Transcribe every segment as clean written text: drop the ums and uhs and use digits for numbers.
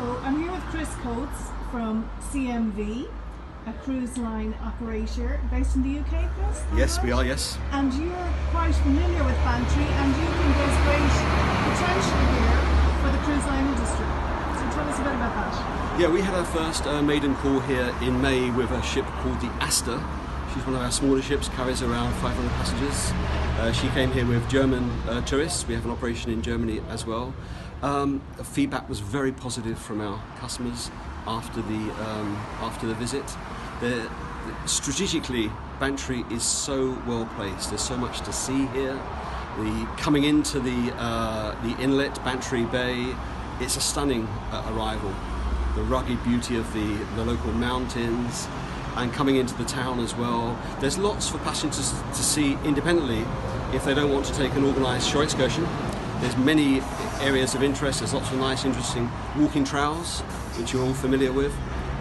So I'm here with Chris Coates from CMV, a cruise line operator based in the UK, Chris? Yes, right? we are, yes. And you're quite familiar with Bantry, and you think there's great potential here for the cruise line industry. So tell us a bit about that. Yeah, we had our first maiden call here in May with a ship called the Aster. She's one of our smaller ships, carries around 500 passengers. She came here with German tourists. We have an operation in Germany as well. The feedback was very positive from our customers after the visit. Strategically, Bantry is so well placed. There's so much to see here. Coming into the inlet, Bantry Bay, it's a stunning arrival. The rugged beauty of the local mountains, and coming into the town as well. There's lots for passengers to see independently if they don't want to take an organised shore excursion. There's many areas of interest. There's lots of nice, interesting walking trails, which you're all familiar with.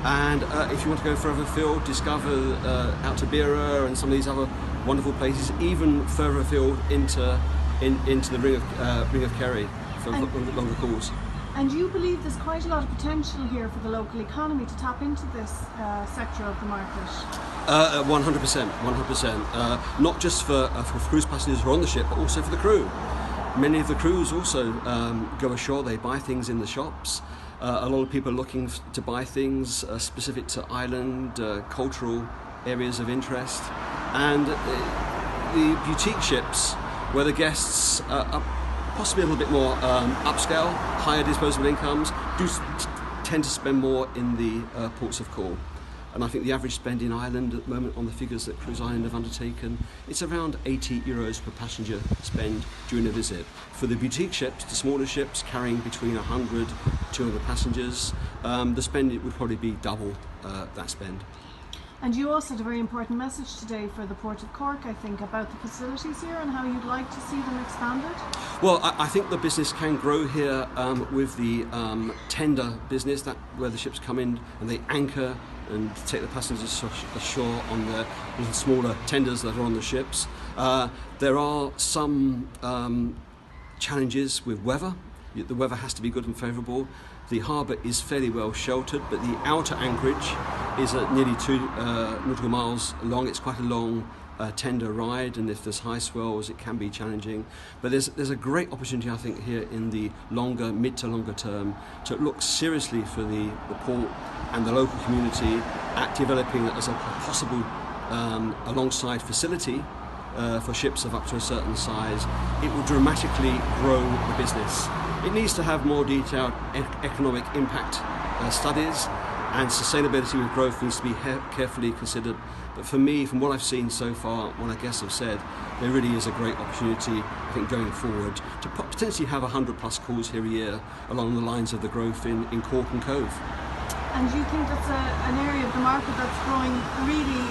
And if you want to go further afield, discover out to Bera and some of these other wonderful places, even further afield into the Ring of Kerry for longer calls. And you believe there's quite a lot of potential here for the local economy to tap into this sector of the market? 100%. Not just for cruise passengers who are on the ship, but also for the crew. Many of the crews also go ashore. They buy things in the shops. A lot of people are looking to buy things specific to island, cultural areas of interest. And the boutique ships, where the guests are possibly a little bit more upscale, higher disposable incomes, do tend to spend more in the ports of call. And I think the average spend in Ireland at the moment, on the figures that Cruise Island have undertaken, it's around €80 per passenger spend during a visit. For the boutique ships, the smaller ships carrying between 100 to 200 passengers, the spend would probably be double that spend. And you also had a very important message today for the Port of Cork, I think, about the facilities here and how you'd like to see them expanded. Well, I think the business can grow here with the tender business, that where the ships come in and they anchor and take the passengers ashore on the little smaller tenders that are on the ships. There are some challenges with weather. The weather has to be good and favourable. The harbour is fairly well sheltered, but the outer anchorage is at nearly 2 nautical miles long. It's quite a long tender ride, and if there's high swells, it can be challenging. But there's a great opportunity, I think, here in the mid to longer term to look seriously for the port and the local community at developing it as a possible alongside facility for ships of up to a certain size. It will dramatically grow the business. It needs to have more detailed economic impact studies, and sustainability with growth needs to be carefully considered. But for me, from what I've seen so far, what I guess I've said, there really is a great opportunity, I think, going forward to potentially have 100 plus calls here a year along the lines of the growth in Cork and Cove. And do you think that's an area of the market that's growing really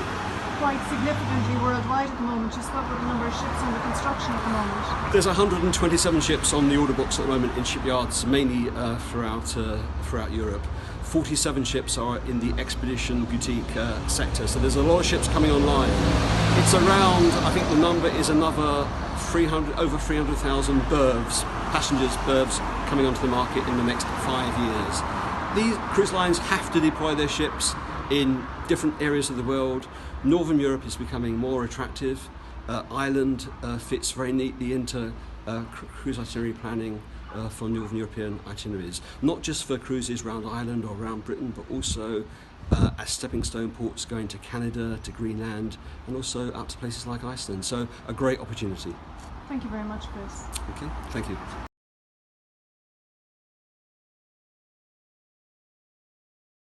quite significantly worldwide at the moment? You spoke about the number of ships under construction at the moment. There's 127 ships on the order books at the moment in shipyards, mainly throughout Europe. 47 ships are in the expedition boutique sector, so there's a lot of ships coming online. It's around, I think the number is another over 300,000 passengers berths coming onto the market in the next 5 years. These cruise lines have to deploy their ships in different areas of the world. Northern Europe is becoming more attractive. Ireland fits very neatly into cruise itinerary planning for Northern European itineraries, not just for cruises around Ireland or around Britain, but also as stepping stone ports going to Canada, to Greenland, and also up to places like Iceland. So a great opportunity. Thank you very much, Chris. Okay, thank you.